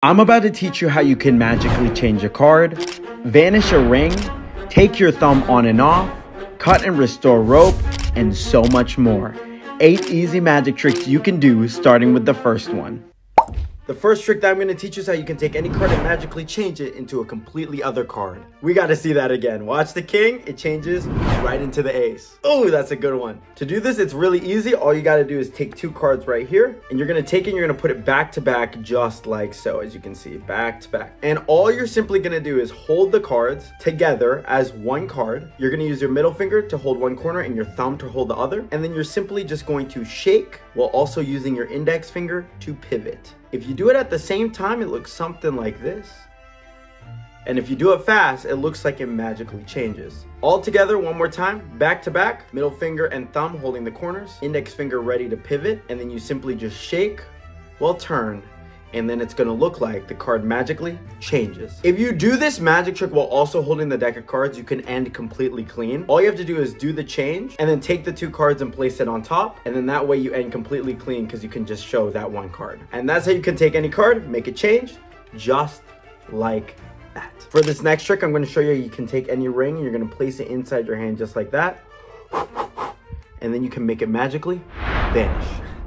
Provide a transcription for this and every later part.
I'm about to teach you how you can magically change a card, vanish a ring, take your thumb on and off, cut and restore rope, and so much more. 8 easy magic tricks you can do, starting with the first one. The first trick that I'm going to teach you is how you can take any card and magically change it into a completely other card. We got to see that again. Watch the king. It changes right into the ace. Oh, that's a good one. To do this, it's really easy. All you got to do is take 2 cards right here, and you're going to take it and you're going to put it back to back just like so, as you can see, back to back. And all you're simply going to do is hold the cards together as one card. You're going to use your middle finger to hold one corner and your thumb to hold the other. And then you're simply just going to shake while also using your index finger to pivot. If you do it at the same time, it looks something like this. And if you do it fast, it looks like it magically changes. All together, one more time, back to back, middle finger and thumb holding the corners, index finger ready to pivot, and then you simply just shake while turn, and then it's gonna look like the card magically changes. If you do this magic trick while also holding the deck of cards, you can end completely clean. All you have to do is do the change and then take the 2 cards and place it on top. And then that way you end completely clean because you can just show that 1 card. And that's how you can take any card, make it change just like that. For this next trick, I'm gonna show you how you can take any ring and you're gonna place it inside your hand just like that. And then you can make it magically vanish.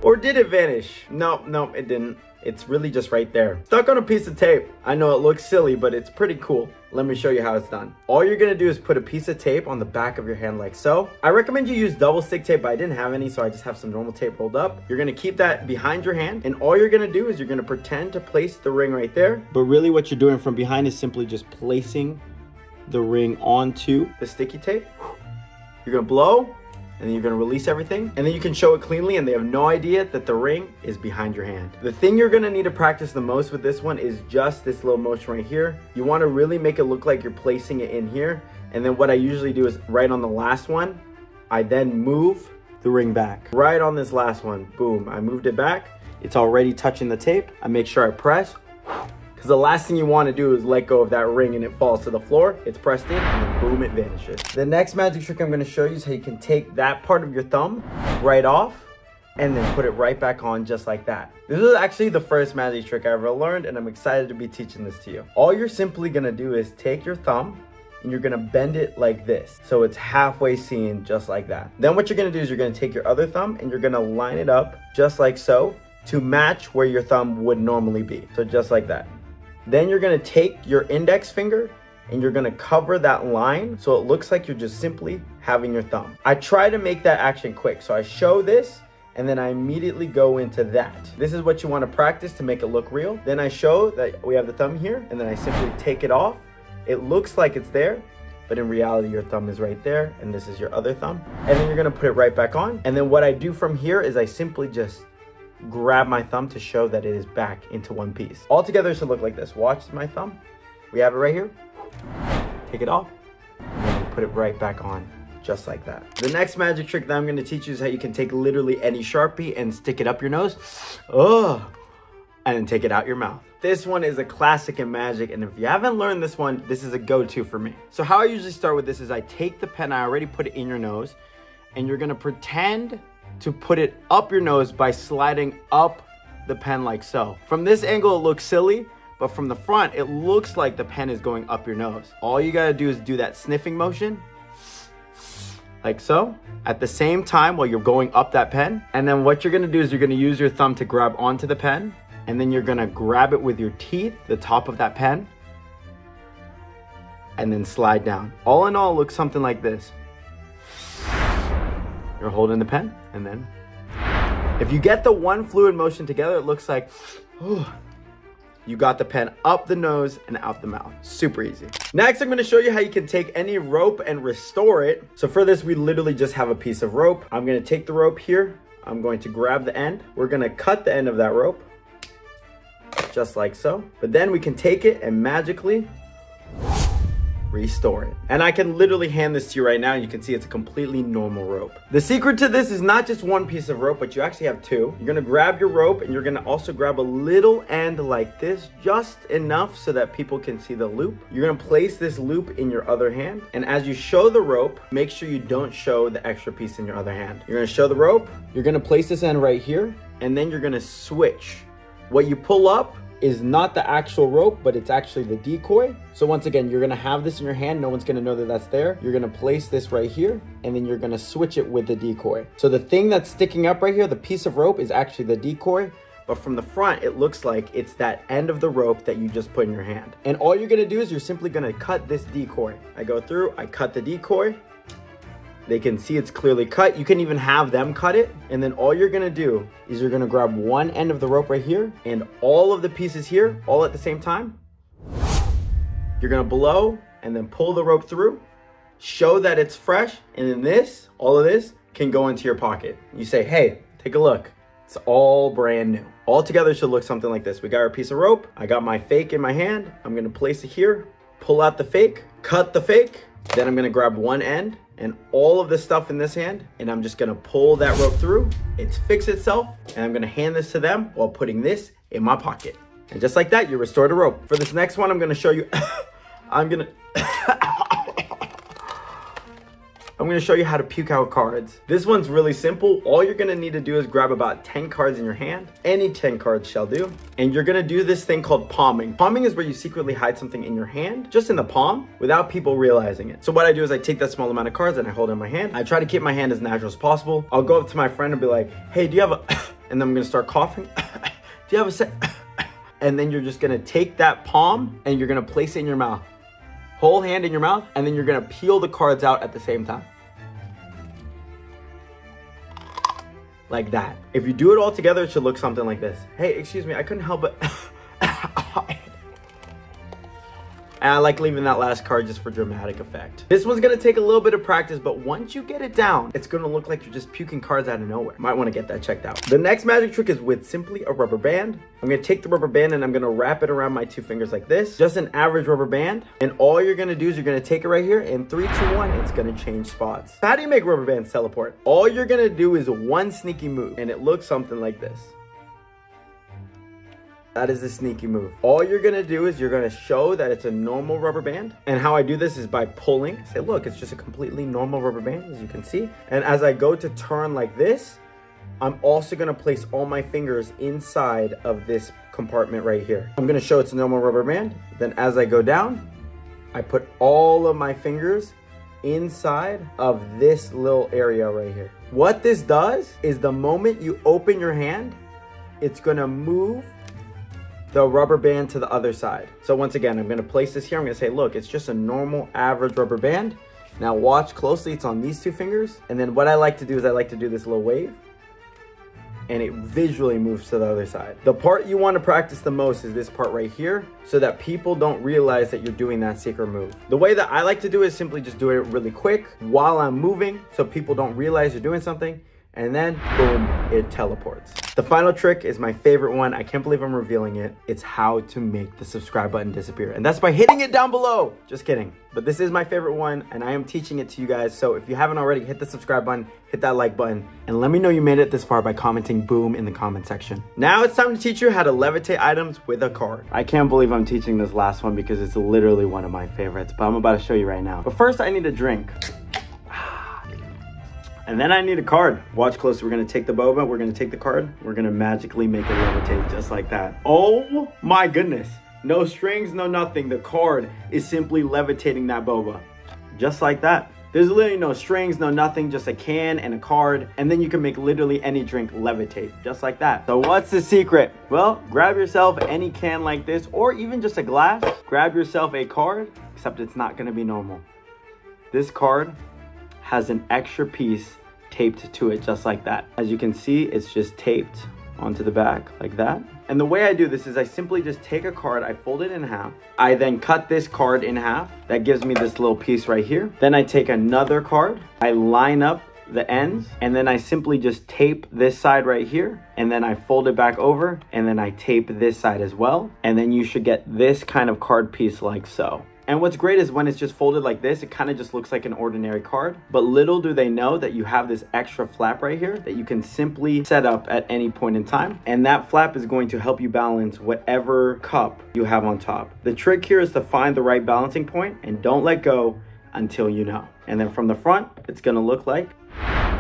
Or did it vanish? No, it didn't. It's really just right there, stuck on a piece of tape. I know it looks silly, but it's pretty cool. Let me show you how it's done. All you're gonna do is put a piece of tape on the back of your hand like so. I recommend you use double stick tape, but I didn't have any, so I just have some normal tape rolled up. You're gonna keep that behind your hand, and all you're gonna do is you're gonna pretend to place the ring right there. But really what you're doing from behind is simply just placing the ring onto the sticky tape. You're gonna blow, and then you're gonna release everything, and then you can show it cleanly and they have no idea that the ring is behind your hand. The thing you're gonna need to practice the most with this one is just this little motion right here. You wanna really make it look like you're placing it in here, and then what I usually do is right on the last one, I then move the ring back. Right on this last one, boom, I moved it back. It's already touching the tape. I make sure I press, because the last thing you want to do is let go of that ring and it falls to the floor. It's pressed in and then boom, it vanishes. The next magic trick I'm going to show you is how you can take that part of your thumb right off and then put it right back on just like that. This is actually the first magic trick I ever learned, and I'm excited to be teaching this to you. All you're simply going to do is take your thumb and you're going to bend it like this, so it's halfway seen just like that. Then what you're going to do is you're going to take your other thumb and you're going to line it up just like so to match where your thumb would normally be. So just like that. Then you're gonna take your index finger and you're gonna cover that line so it looks like you're just simply having your thumb. I try to make that action quick. So I show this and then I immediately go into that. This is what you wanna practice to make it look real. Then I show that we have the thumb here and then I simply take it off. It looks like it's there, but in reality your thumb is right there and this is your other thumb. And then you're gonna put it right back on. And then what I do from here is I simply just grab my thumb to show that it is back into one piece. All together it should look like this. Watch my thumb. We have it right here. Take it off and then put it right back on just like that. The next magic trick that I'm going to teach you is how you can take literally any Sharpie and stick it up your nose. And then take it out your mouth. This one is a classic in magic, and if you haven't learned this one, this is a go-to for me. So how I usually start with this is I take the pen, I already put it in your nose, and you're going to pretend to put it up your nose by sliding up the pen like so. From this angle, it looks silly, but from the front, it looks like the pen is going up your nose. All you gotta do is do that sniffing motion, like so, at the same time while you're going up that pen. And then what you're gonna do is you're gonna use your thumb to grab onto the pen, and then you're gonna grab it with your teeth, the top of that pen, and then slide down. All in all, it looks something like this. You're holding the pen, and then if you get the one fluid motion together, it looks like you got the pen up the nose and out the mouth. Super easy. Next, I'm going to show you how you can take any rope and restore it. So for this, we literally just have a piece of rope. I'm going to take the rope here. I'm going to grab the end. We're going to cut the end of that rope just like so. But then we can take it and magically restore it. And I can literally hand this to you right now, and you can see it's a completely normal rope. The secret to this is not just one piece of rope, but you actually have 2. You're gonna grab your rope and you're gonna also grab a little end like this, just enough so that people can see the loop. You're gonna place this loop in your other hand, and as you show the rope, make sure you don't show the extra piece in your other hand. You're gonna show the rope, you're gonna place this end right here, and then you're gonna switch. What you pull up is not the actual rope, but it's actually the decoy. So once again, you're gonna have this in your hand. No one's gonna know that that's there. You're gonna place this right here, and then you're gonna switch it with the decoy. So the thing that's sticking up right here, the piece of rope, is actually the decoy. But from the front, it looks like it's that end of the rope that you just put in your hand. And all you're gonna do is you're simply gonna cut this decoy. I go through, I cut the decoy. They can see it's clearly cut. You can even have them cut it. And then all you're gonna do is you're gonna grab one end of the rope right here and all of the pieces here, all at the same time. You're gonna blow and then pull the rope through, show that it's fresh. And then this, all of this can go into your pocket. You say, hey, take a look. It's all brand new. All together should look something like this. We got our piece of rope. I got my fake in my hand. I'm gonna place it here, pull out the fake, cut the fake. Then I'm gonna grab one end and all of the stuff in this hand, and I'm just gonna pull that rope through. It's fixed itself, and I'm gonna hand this to them while putting this in my pocket. And just like that, you restore the rope. For this next one, I'm gonna show you, I'm gonna show you how to puke out cards. This one's really simple. All you're gonna need to do is grab about 10 cards in your hand. Any 10 cards shall do. And you're gonna do this thing called palming. Palming is where you secretly hide something in your hand, just in the palm, without people realizing it. So what I do is I take that small amount of cards and I hold it in my hand. I try to keep my hand as natural as possible. I'll go up to my friend and be like, hey, do you have a, and then I'm gonna start coughing. Do you have a set? And then you're just gonna take that palm and you're gonna place it in your mouth. Whole hand in your mouth, and then you're gonna peel the cards out at the same time. Like that. If you do it all together, it should look something like this. Hey, excuse me, I couldn't help but and I like leaving that last card just for dramatic effect. This one's gonna take a little bit of practice, but once you get it down, it's gonna look like you're just puking cards out of nowhere. Might wanna get that checked out. The next magic trick is with simply a rubber band. I'm gonna take the rubber band and I'm gonna wrap it around my two fingers like this. Just an average rubber band. And all you're gonna do is you're gonna take it right here, and 3, 2, 1, it's gonna change spots. How do you make rubber bands teleport? All you're gonna do is one sneaky move, and it looks something like this. That is a sneaky move. All you're gonna do is you're gonna show that it's a normal rubber band. And how I do this is by pulling. Say, look, it's just a completely normal rubber band, as you can see. And as I go to turn like this, I'm also gonna place all my fingers inside of this compartment right here. I'm gonna show it's a normal rubber band. Then as I go down, I put all of my fingers inside of this little area right here. What this does is the moment you open your hand, it's gonna move the rubber band to the other side. So once again, I'm gonna place this here. I'm gonna say, look, it's just a normal average rubber band. Now watch closely, it's on these two fingers. And then what I like to do is I like to do this little wave, and it visually moves to the other side. The part you wanna practice the most is this part right here, so that people don't realize that you're doing that secret move. The way that I like to do it is simply just do it really quick while I'm moving, so people don't realize you're doing something. And then, boom, it teleports. The final trick is my favorite one. I can't believe I'm revealing it. It's how to make the subscribe button disappear. And that's by hitting it down below. Just kidding. But this is my favorite one, and I am teaching it to you guys. So if you haven't already, hit the subscribe button, hit that like button, and let me know you made it this far by commenting boom in the comment section. Now it's time to teach you how to levitate items with a card. I can't believe I'm teaching this last one because it's literally one of my favorites, but I'm about to show you right now. But first I need a drink. And then I need a card. Watch closely. We're gonna take the boba, we're gonna take the card, we're gonna magically make it levitate just like that. Oh my goodness. No strings, no nothing. The card is simply levitating that boba. Just like that. There's literally no strings, no nothing, just a can and a card. And then you can make literally any drink levitate, just like that. So what's the secret? Well, grab yourself any can like this, or even just a glass. Grab yourself a card, except it's not gonna be normal. This card has an extra piece taped to it just like that. As you can see, it's just taped onto the back like that. And the way I do this is I simply just take a card, I fold it in half. I then cut this card in half. That gives me this little piece right here. Then I take another card, I line up the ends, and then I simply just tape this side right here, and then I fold it back over, and then I tape this side as well. And then you should get this kind of card piece like so. And what's great is when it's just folded like this, it kind of just looks like an ordinary card. But little do they know that you have this extra flap right here that you can simply set up at any point in time. And that flap is going to help you balance whatever cup you have on top. The trick here is to find the right balancing point and don't let go until you know. And then from the front, it's gonna look like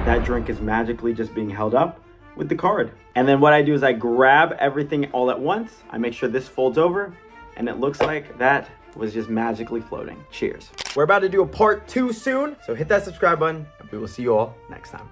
that drink is magically just being held up with the card. And then what I do is I grab everything all at once. I make sure this folds over, and it looks like that was just magically floating. Cheers. We're about to do a part 2 soon, so hit that subscribe button, and we will see you all next time.